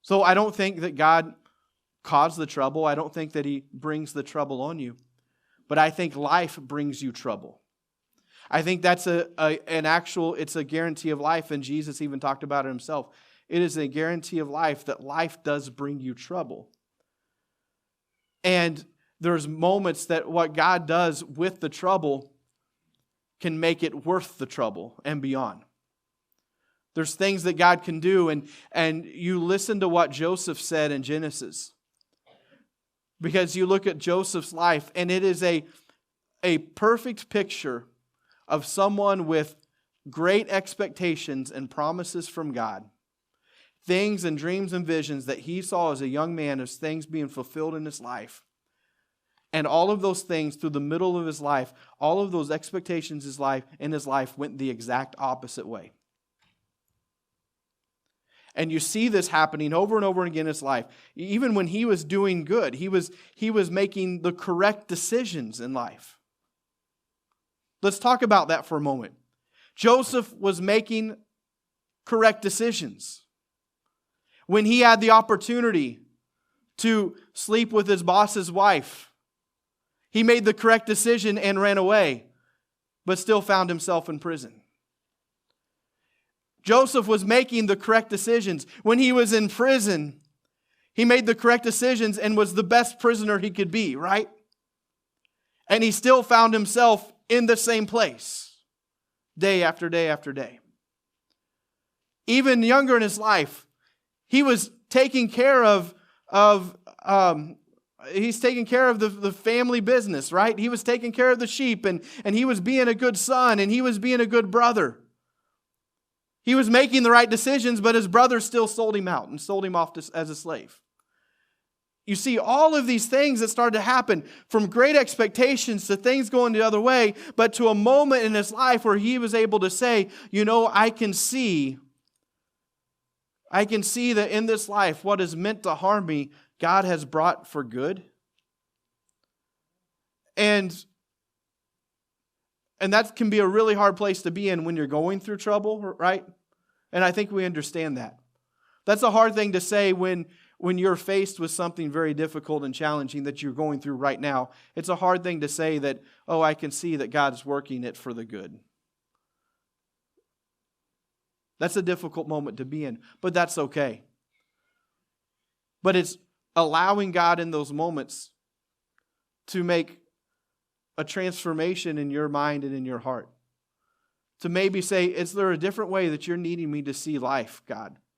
So I don't think that God caused the trouble. I don't think that He brings the trouble on you. But I think life brings you trouble. I think that's it's a guarantee of life, and Jesus even talked about it Himself. It is a guarantee of life that life does bring you trouble. And there's moments that what God does with the trouble can make it worth the trouble and beyond. There's things that God can do, and you listen to what Joseph said in Genesis. Because you look at Joseph's life, and it is a perfect picture of someone with great expectations and promises from God. Things and dreams and visions that he saw as a young man as things being fulfilled in his life. And all of those things through the middle of his life, all of those expectations in his life went the exact opposite way. And you see this happening over and over again in his life. Even when he was doing good, he was making the correct decisions in life. Let's talk about that for a moment. Joseph was making correct decisions. When he had the opportunity to sleep with his boss's wife, he made the correct decision and ran away, but still found himself in prison. Joseph was making the correct decisions. When he was in prison, he made the correct decisions and was the best prisoner he could be, right? And he still found himself in the same place, day after day after day. Even younger in his life, he was taking care of the family business, right? He was taking care of the sheep, and he was being a good son, and he was being a good brother. He was making the right decisions, but his brother still sold him out and sold him off as a slave. You see all of these things that started to happen, from great expectations to things going the other way, but to a moment in his life where he was able to say, I can see that in this life, what is meant to harm me, God has brought for good. And that can be a really hard place to be in when you're going through trouble, right? And I think we understand that. That's a hard thing to say when you're faced with something very difficult and challenging that you're going through right now. It's a hard thing to say that, I can see that God's working it for the good. That's a difficult moment to be in, but that's okay. But it's allowing God in those moments to make a transformation in your mind and in your heart. To maybe say, is there a different way that you're needing me to see life, God?